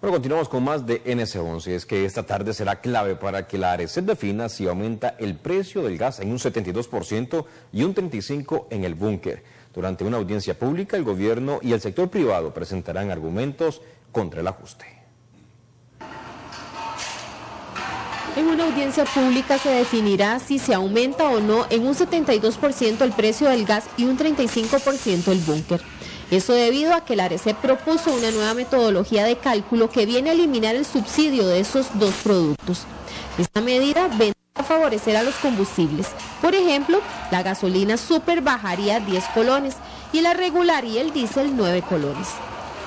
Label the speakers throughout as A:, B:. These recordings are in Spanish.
A: Bueno, continuamos con más de NS11. Es que esta tarde será clave para que la ARECEP defina si aumenta el precio del gas en un 72% y un 35% en el búnker. Durante una audiencia pública, el gobierno y el sector privado presentarán argumentos contra el ajuste.
B: En una audiencia pública se definirá si se aumenta o no en un 72% el precio del gas y un 35% el búnker. Eso debido a que la ARECEP propuso una nueva metodología de cálculo que viene a eliminar el subsidio de esos dos productos. Esta medida vendrá a favorecer a los combustibles. Por ejemplo, la gasolina super bajaría 10 colones y la regular y el diésel 9 colones.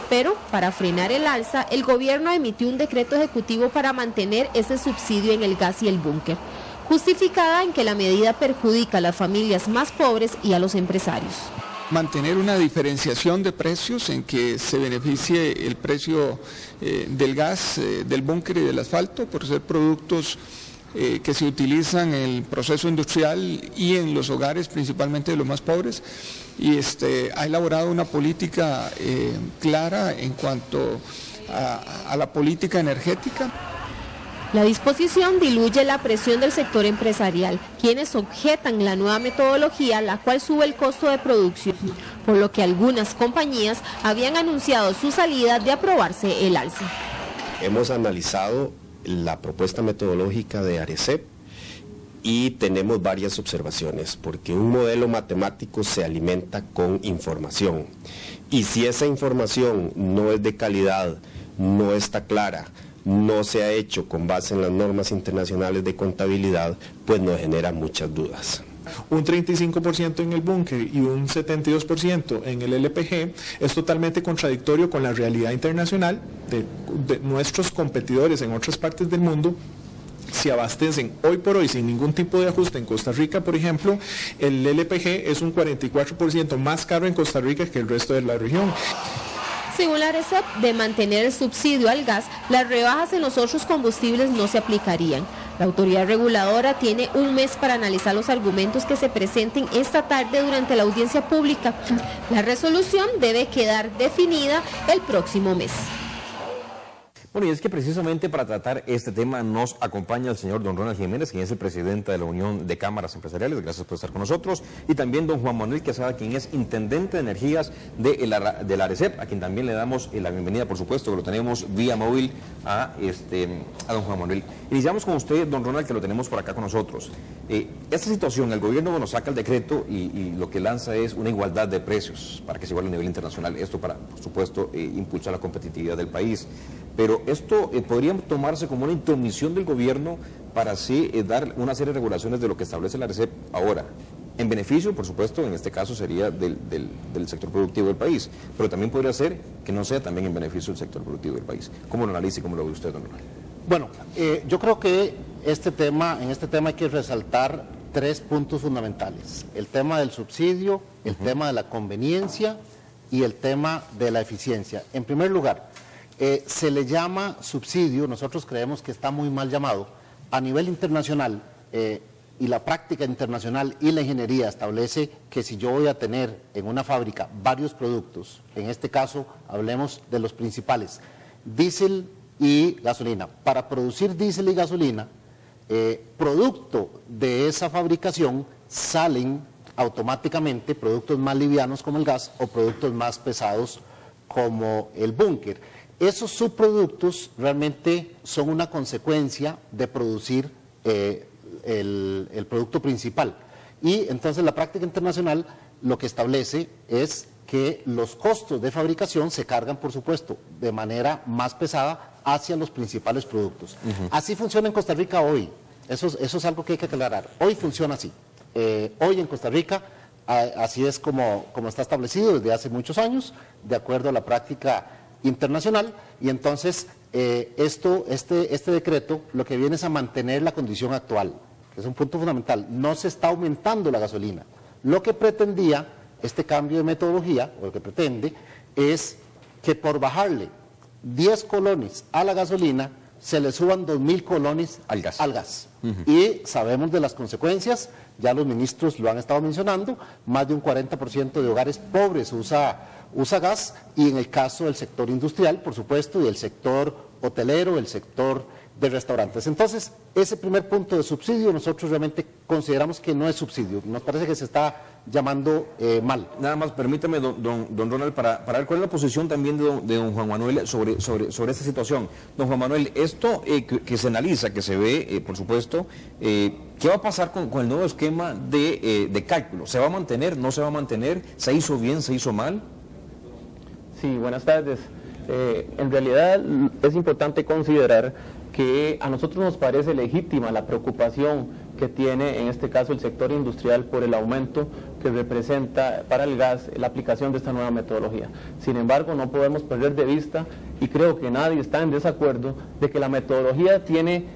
B: Pero, para frenar el alza, el gobierno emitió un decreto ejecutivo para mantener ese subsidio en el gas y el búnker, justificada en que la medida perjudica a las familias más pobres y a los empresarios.
C: Mantener una diferenciación de precios en que se beneficie el precio del gas, del búnker y del asfalto por ser productos que se utilizan en el proceso industrial y en los hogares, principalmente de los más pobres, y ha elaborado una política clara en cuanto a la política energética.
B: La disposición diluye la presión del sector empresarial, quienes objetan la nueva metodología, la cual sube el costo de producción, por lo que algunas compañías habían anunciado su salida de aprobarse el alza.
D: Hemos analizado la propuesta metodológica de ARECEP y tenemos varias observaciones, porque un modelo matemático se alimenta con información, y si esa información no es de calidad, no está clara, no se ha hecho con base en las normas internacionales de contabilidad, pues nos genera muchas dudas.
E: Un 35% en el búnker y un 72% en el LPG es totalmente contradictorio con la realidad internacional de nuestros competidores en otras partes del mundo. Se abastecen hoy por hoy sin ningún tipo de ajuste. En Costa Rica, por ejemplo, el LPG es un 44% más caro en Costa Rica que el resto de la región.
B: Según la ARECEP, de mantener el subsidio al gas, las rebajas en los otros combustibles no se aplicarían. La autoridad reguladora tiene un mes para analizar los argumentos que se presenten esta tarde durante la audiencia pública. La resolución debe quedar definida el próximo mes.
A: Bueno, y es que precisamente para tratar este tema nos acompaña el señor don Ronald Jiménez, quien es el presidente de la Unión de Cámaras Empresariales. Gracias por estar con nosotros. Y también don Juan Manuel Quesada, quien es intendente de energías de la ARECEP, a quien también le damos la bienvenida, por supuesto, que lo tenemos vía móvil a don Juan Manuel. Iniciamos con usted, don Ronald, que lo tenemos por acá con nosotros. Esta situación, el gobierno saca el decreto y lo que lanza es una igualdad de precios para que se iguale a nivel internacional. Esto para, por supuesto, impulsar la competitividad del país. Pero esto podría tomarse como una intromisión del gobierno para así dar una serie de regulaciones de lo que establece la ARECEP ahora. En beneficio, por supuesto, en este caso sería del sector productivo del país, pero también podría ser que no sea también en beneficio del sector productivo del país. ¿Cómo lo analiza y cómo lo ve usted, don Ronald?
F: Bueno, yo creo que en este tema hay que resaltar tres puntos fundamentales: el tema del subsidio, el tema de la conveniencia y el tema de la eficiencia. En primer lugar, se le llama subsidio, nosotros creemos que está muy mal llamado. A nivel internacional, y la práctica internacional y la ingeniería establece que si yo voy a tener en una fábrica varios productos, en este caso hablemos de los principales, diésel y gasolina. Para producir diésel y gasolina, producto de esa fabricación salen automáticamente productos más livianos como el gas o productos más pesados como el búnker. Esos subproductos realmente son una consecuencia de producir el producto principal. Y entonces la práctica internacional lo que establece es que los costos de fabricación se cargan, por supuesto, de manera más pesada hacia los principales productos. Así funciona en Costa Rica hoy. Eso es algo que hay que aclarar. Hoy funciona así. Hoy en Costa Rica así es como está establecido desde hace muchos años, de acuerdo a la práctica internacional, y entonces este decreto lo que viene es a mantener la condición actual, que es un punto fundamental. No se está aumentando la gasolina. Lo que pretendía este cambio de metodología, o lo que pretende, es que por bajarle 10 colones a la gasolina se le suban 2.000 colones
A: al gas.
F: Y sabemos de las consecuencias, ya los ministros lo han estado mencionando, más de un 40% de hogares pobres usa gas, y en el caso del sector industrial, por supuesto, y el sector hotelero, el sector de restaurantes. Entonces, ese primer punto de subsidio nosotros realmente consideramos que no es subsidio, nos parece que se está llamando mal.
A: Nada más, permítame, don Ronald, para ver cuál es la posición también de don Juan Manuel sobre esta situación. Don Juan Manuel, esto que se analiza, que se ve, por supuesto, ¿qué va a pasar con el nuevo esquema de cálculo? ¿Se va a mantener, no se va a mantener? ¿Se hizo bien, se hizo mal?
G: Sí, buenas tardes. En realidad es importante considerar que a nosotros nos parece legítima la preocupación que tiene en este caso el sector industrial por el aumento que representa para el gas la aplicación de esta nueva metodología. Sin embargo, no podemos perder de vista, y creo que nadie está en desacuerdo, de que la metodología tiene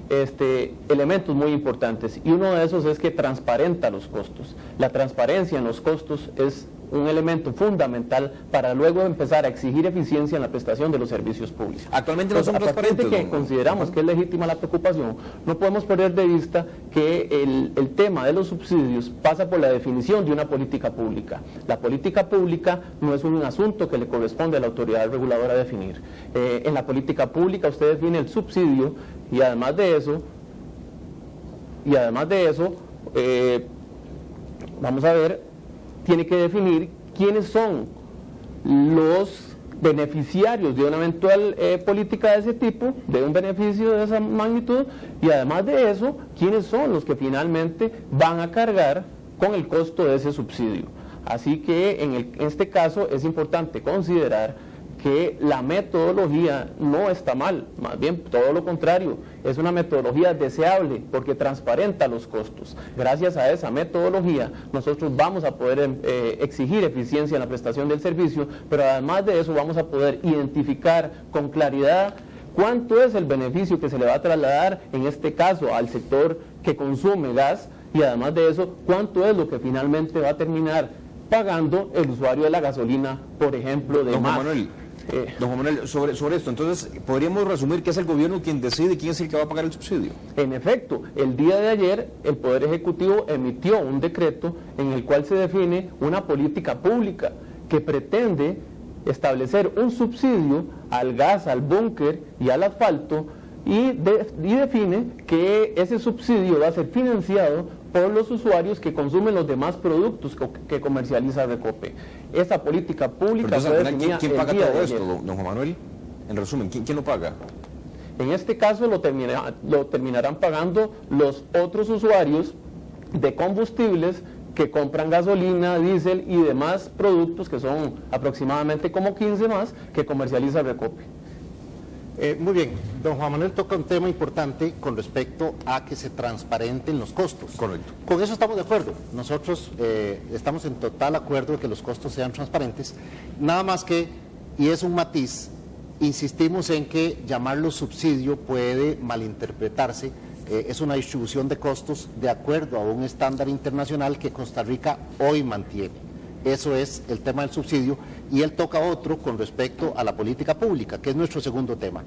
G: elementos muy importantes, y uno de esos es que transparenta los costos. La transparencia en los costos es un elemento fundamental para luego empezar a exigir eficiencia en la prestación de los servicios públicos.
A: Actualmente no son transparentes.
G: A partir de que consideramos que es legítima la preocupación, no podemos perder de vista que el tema de los subsidios pasa por la definición de una política pública. La política pública no es un asunto que le corresponde a la autoridad reguladora definir. En la política pública usted define el subsidio, y además de eso, vamos a ver, tiene que definir quiénes son los beneficiarios de una eventual política de ese tipo, de un beneficio de esa magnitud, y además de eso, quiénes son los que finalmente van a cargar con el costo de ese subsidio. Así que en este caso es importante considerar que la metodología no está mal, más bien todo lo contrario, es una metodología deseable porque transparenta los costos. Gracias a esa metodología nosotros vamos a poder exigir eficiencia en la prestación del servicio, pero además de eso vamos a poder identificar con claridad cuánto es el beneficio que se le va a trasladar, en este caso al sector que consume gas, y además de eso cuánto es lo que finalmente va a terminar pagando el usuario de la gasolina, por ejemplo, de más.
A: Don Juan Manuel, sobre esto, entonces, ¿podríamos resumir que es el gobierno quien decide quién es el que va a pagar el subsidio?
G: En efecto, el día de ayer el Poder Ejecutivo emitió un decreto en el cual se define una política pública que pretende establecer un subsidio al gas, al búnker y al asfalto, y define que ese subsidio va a ser financiado por los usuarios que consumen los demás productos que comercializa Recope. Esa política pública...
A: Entonces, ¿quién paga todo esto, don Juan Manuel? En resumen, ¿quién lo paga?
G: En este caso lo terminarán pagando los otros usuarios de combustibles que compran gasolina, diésel y demás productos, que son aproximadamente como 15 más, que comercializa Recope.
F: Muy bien, don Juan Manuel toca un tema importante con respecto a que se transparenten los costos.
A: Correcto.
F: Con eso estamos de acuerdo. Nosotros estamos en total acuerdo de que los costos sean transparentes. Nada más que, y es un matiz, insistimos en que llamarlo subsidio puede malinterpretarse. Es una distribución de costos de acuerdo a un estándar internacional que Costa Rica hoy mantiene. Eso es el tema del subsidio, y él toca otro con respecto a la política pública, que es nuestro segundo tema.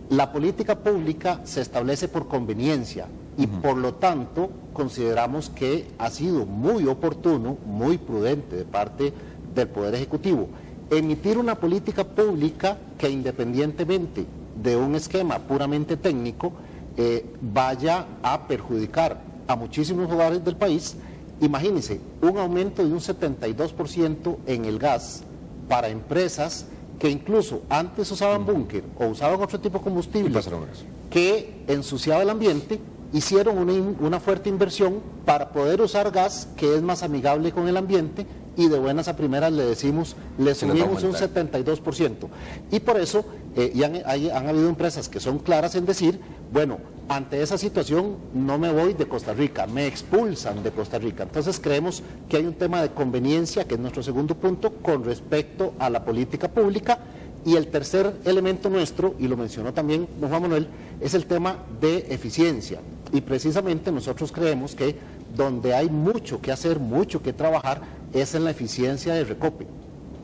F: La política pública se establece por conveniencia y por lo tanto consideramos que ha sido muy oportuno, muy prudente de parte del Poder Ejecutivo emitir una política pública que, independientemente de un esquema puramente técnico, vaya a perjudicar a muchísimos hogares del país. Imagínense, un aumento de un 72% en el gas para empresas que incluso antes usaban búnker o usaban otro tipo de combustible que ensuciaba el ambiente, hicieron una fuerte inversión para poder usar gas que es más amigable con el ambiente, y de buenas a primeras le decimos, le subimos un 72%. Y por eso han habido empresas que son claras en decir, bueno, ante esa situación no me voy de Costa Rica, me expulsan de Costa Rica. Entonces creemos que hay un tema de conveniencia, que es nuestro segundo punto, con respecto a la política pública. Y el tercer elemento nuestro, y lo mencionó también don Juan Manuel, es el tema de eficiencia. Y precisamente nosotros creemos que donde hay mucho que hacer, mucho que trabajar, es en la eficiencia de Recope.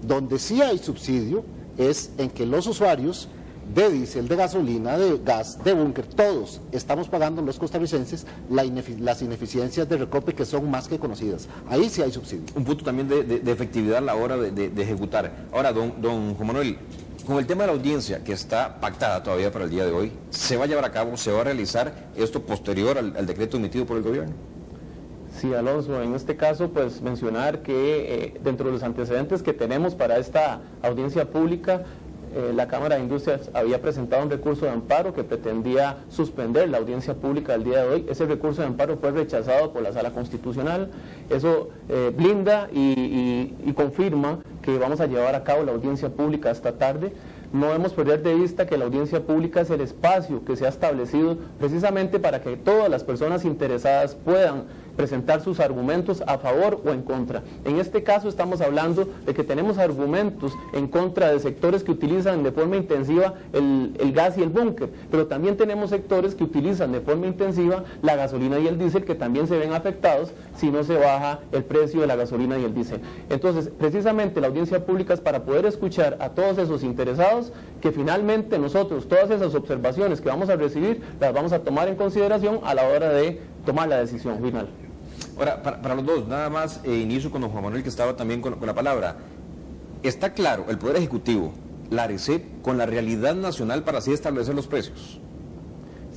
F: Donde sí hay subsidio es en que los usuarios de diésel, de gasolina, de gas, de búnker, todos estamos pagando los costarricenses las ineficiencias de Recope, que son más que conocidas. Ahí sí hay subsidio.
A: Un punto también de efectividad a la hora de ejecutar. Ahora, don Juan Manuel, con el tema de la audiencia que está pactada todavía para el día de hoy, ¿se va a llevar a cabo, se va a realizar esto posterior al decreto emitido por el gobierno?
G: Sí, Alonso, en este caso, pues mencionar que dentro de los antecedentes que tenemos para esta audiencia pública, la Cámara de Industrias había presentado un recurso de amparo que pretendía suspender la audiencia pública del día de hoy. Ese recurso de amparo fue rechazado por la Sala Constitucional. Eso blinda y confirma que vamos a llevar a cabo la audiencia pública esta tarde. No debemos perder de vista que la audiencia pública es el espacio que se ha establecido precisamente para que todas las personas interesadas puedan presentar sus argumentos a favor o en contra. En este caso estamos hablando de que tenemos argumentos en contra de sectores que utilizan de forma intensiva el gas y el búnker, pero también tenemos sectores que utilizan de forma intensiva la gasolina y el diésel, que también se ven afectados si no se baja el precio de la gasolina y el diésel. Entonces, precisamente la audiencia pública es para poder escuchar a todos esos interesados, que finalmente nosotros todas esas observaciones que vamos a recibir las vamos a tomar en consideración a la hora de tomar la decisión final.
A: Ahora, para los dos, nada más inicio con don Juan Manuel, que estaba también con la palabra. ¿Está claro el Poder Ejecutivo, la ARECEP, con la realidad nacional para así establecer los precios?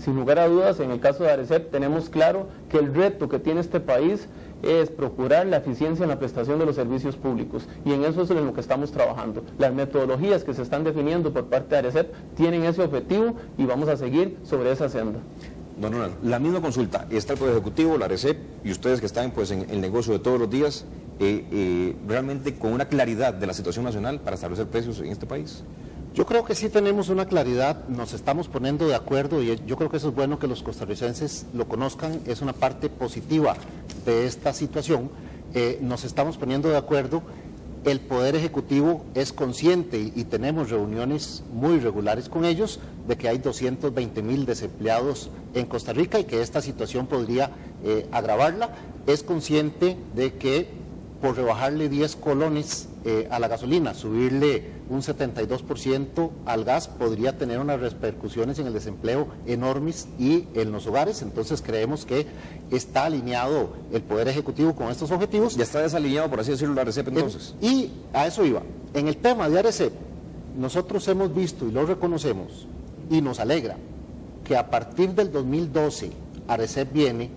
G: Sin lugar a dudas, en el caso de ARECEP tenemos claro que el reto que tiene este país es procurar la eficiencia en la prestación de los servicios públicos, y en eso es en lo que estamos trabajando. Las metodologías que se están definiendo por parte de ARECEP tienen ese objetivo y vamos a seguir sobre esa senda.
A: Don Ronald, la misma consulta, está el Poder Ejecutivo, la ARECEP y ustedes que están pues en el negocio de todos los días, realmente con una claridad de la situación nacional para establecer precios en este país.
F: Yo creo que sí tenemos una claridad, nos estamos poniendo de acuerdo, y yo creo que eso es bueno que los costarricenses lo conozcan, es una parte positiva de esta situación. Nos estamos poniendo de acuerdo. El Poder Ejecutivo es consciente, y tenemos reuniones muy regulares con ellos, de que hay 220,000 desempleados en Costa Rica y que esta situación podría agravarla. Es consciente de que por rebajarle 10 colones a la gasolina, subirle un 72% al gas, podría tener unas repercusiones en el desempleo enormes y en los hogares. Entonces creemos que está alineado el Poder Ejecutivo con estos objetivos.
A: Ya está desalineado, por así decirlo, la ARECEP entonces.
F: Y a eso iba. En el tema de ARECEP, nosotros hemos visto y lo reconocemos, y nos alegra, que a partir del 2012 ARECEP viene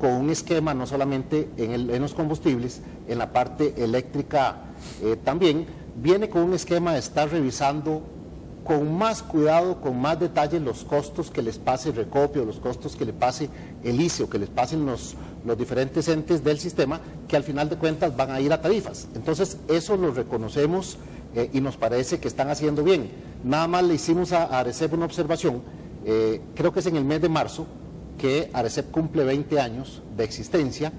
F: con un esquema no solamente en los combustibles, en la parte eléctrica también, viene con un esquema de estar revisando con más cuidado, con más detalle, los costos que les pase Recopio, los costos que le pase el ICE, o que les pasen los diferentes entes del sistema, que al final de cuentas van a ir a tarifas. Entonces eso lo reconocemos y nos parece que están haciendo bien. Nada más le hicimos a ARECEP una observación, creo que es en el mes de marzo, que ARECEP cumple 20 años de existencia,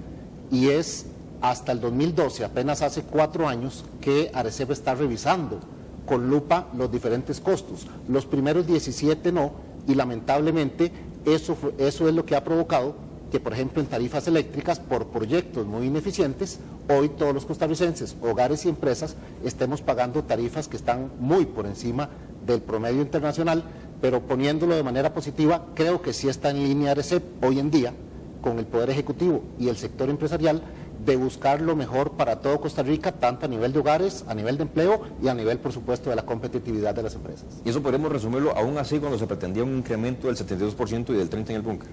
F: y es hasta el 2012, apenas hace 4 años, que ARECEP está revisando con lupa los diferentes costos. Los primeros 17 no, y lamentablemente eso es lo que ha provocado que, por ejemplo, en tarifas eléctricas, por proyectos muy ineficientes, hoy todos los costarricenses, hogares y empresas, estemos pagando tarifas que están muy por encima del promedio internacional. Pero poniéndolo de manera positiva, creo que sí está en línea ARECEP hoy en día con el Poder Ejecutivo y el sector empresarial, de buscar lo mejor para todo Costa Rica, tanto a nivel de hogares, a nivel de empleo y a nivel, por supuesto, de la competitividad de las empresas.
A: Y eso podemos resumirlo aún así cuando se pretendía un incremento del 72% y del 30% en el búnker.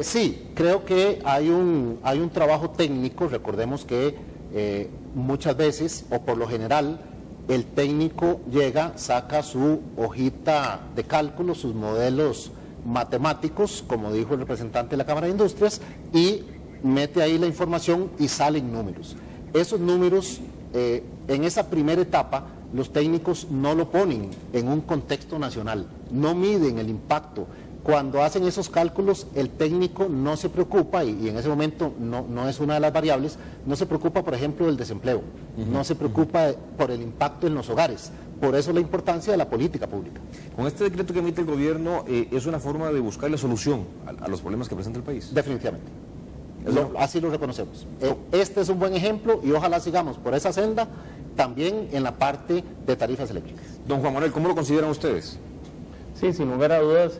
F: Sí, creo que hay un trabajo técnico. Recordemos que muchas veces, o por lo general, el técnico llega, saca su hojita de cálculo, sus modelos matemáticos, como dijo el representante de la Cámara de Industrias, y mete ahí la información y salen números. Esos números, en esa primera etapa, los técnicos no lo ponen en un contexto nacional, no miden el impacto. Cuando hacen esos cálculos, el técnico no se preocupa, y en ese momento no es una de las variables, no se preocupa, por ejemplo, del desempleo, no se preocupa por el impacto en los hogares. Por eso la importancia de la política pública.
A: Con este decreto que emite el gobierno, ¿es una forma de buscarle solución a los problemas que presenta el país?
F: Definitivamente. Así lo reconocemos. Este es un buen ejemplo, y ojalá sigamos por esa senda también en la parte de tarifas eléctricas.
A: Don Juan Manuel, ¿cómo lo consideran ustedes?
G: Sí, sin lugar a dudas,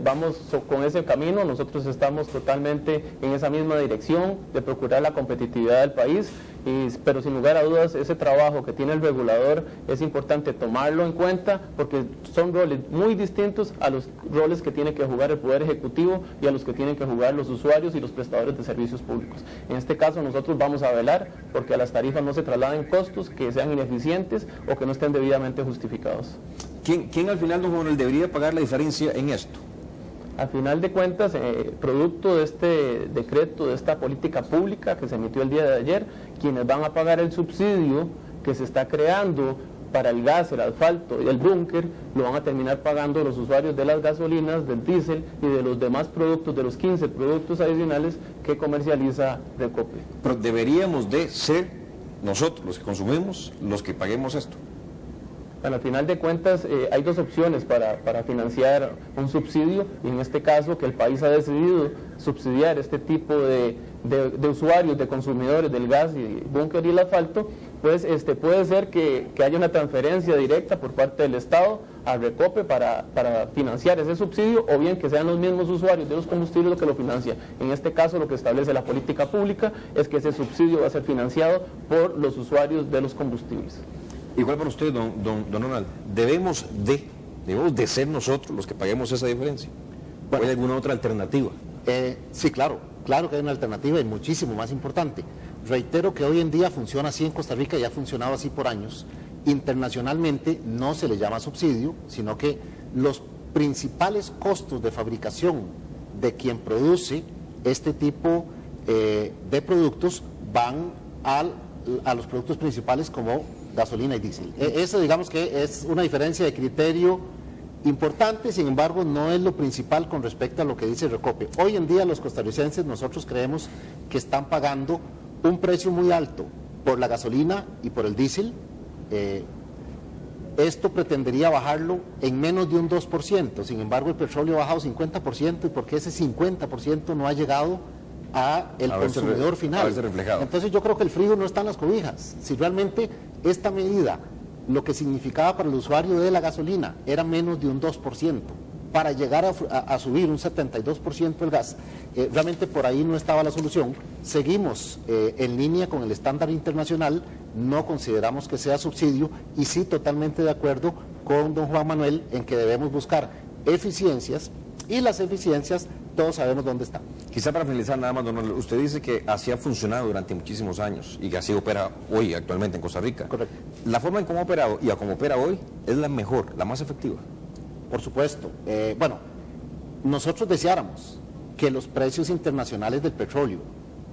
G: vamos con ese camino. Nosotros estamos totalmente en esa misma dirección de procurar la competitividad del país, pero sin lugar a dudas ese trabajo que tiene el regulador es importante tomarlo en cuenta, porque son roles muy distintos a los roles que tiene que jugar el Poder Ejecutivo y a los que tienen que jugar los usuarios y los prestadores de servicios públicos. En este caso nosotros vamos a velar porque a las tarifas no se trasladen costos que sean ineficientes o que no estén debidamente justificados.
A: ¿Quién al final, don Juan, debería pagar la diferencia en esto?
G: Al final de cuentas, producto de este decreto, de esta política pública que se emitió el día de ayer, quienes van a pagar el subsidio que se está creando para el gas, el asfalto y el búnker, lo van a terminar pagando los usuarios de las gasolinas, del diésel y de los demás productos, de los 15 productos adicionales que comercializa Recope.
A: Pero deberíamos de ser nosotros, los que consumimos, los que paguemos esto.
G: Bueno, al final de cuentas hay dos opciones para financiar un subsidio, y en este caso que el país ha decidido subsidiar este tipo de usuarios, de consumidores del gas y búnker y el asfalto, pues puede ser que haya una transferencia directa por parte del Estado a Recope para financiar ese subsidio, o bien que sean los mismos usuarios de los combustibles los que lo financian. En este caso lo que establece la política pública es que ese subsidio va a ser financiado por los usuarios de los combustibles.
A: Igual para usted, don Ronald, debemos de ser nosotros los que paguemos esa diferencia. ¿O hay alguna otra alternativa?
F: Sí, claro que hay una alternativa y muchísimo más importante. Reitero que hoy en día funciona así en Costa Rica y ha funcionado así por años. Internacionalmente no se le llama subsidio, sino que los principales costos de fabricación de quien produce este tipo de productos van a los productos principales como gasolina y diésel. Eso, digamos que es una diferencia de criterio importante, sin embargo no es lo principal con respecto a lo que dice Recope. Hoy en día los costarricenses, nosotros creemos que están pagando un precio muy alto por la gasolina y por el diésel. Esto pretendería bajarlo en menos de un 2%, sin embargo el petróleo ha bajado 50%, y porque ese 50% no ha llegado a el consumidor final. Entonces yo creo que el frío no está en las cobijas. Si realmente esta medida, lo que significaba para el usuario de la gasolina era menos de un 2%, para llegar a subir un 72% el gas, realmente por ahí no estaba la solución. Seguimos en línea con el estándar internacional, no consideramos que sea subsidio, y sí totalmente de acuerdo con don Juan Manuel en que debemos buscar eficiencias, y las eficiencias todos sabemos dónde están.
A: Quizá para finalizar nada más, don Ronald, usted dice que así ha funcionado durante muchísimos años y que así opera hoy actualmente en Costa Rica.
F: Correcto.
A: La forma en cómo ha operado y a cómo opera hoy es la mejor, la más efectiva.
F: Por supuesto. Nosotros deseáramos que los precios internacionales del petróleo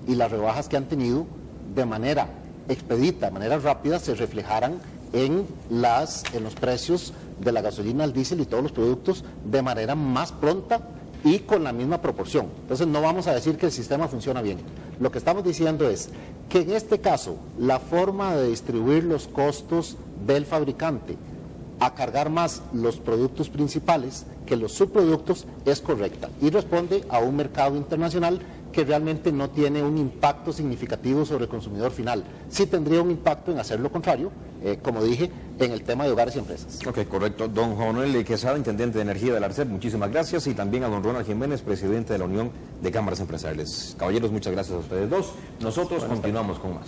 F: y las rebajas que han tenido de manera expedita, de manera rápida, se reflejaran en los precios de la gasolina, el diésel y todos los productos de manera más pronta y con la misma proporción. Entonces no vamos a decir que el sistema funciona bien. Lo que estamos diciendo es que en este caso la forma de distribuir los costos del fabricante a cargar más los productos principales que los subproductos es correcta y responde a un mercado internacional que realmente no tiene un impacto significativo sobre el consumidor final. Sí tendría un impacto en hacer lo contrario, como dije, en el tema de hogares y empresas.
A: Ok, correcto. Don Juan Manuel Quesada, intendente de energía de la ARCEP, muchísimas gracias, y también a don Ronald Jiménez, presidente de la Unión de Cámaras Empresariales. Caballeros, muchas gracias a ustedes dos. Nosotros continuamos con más.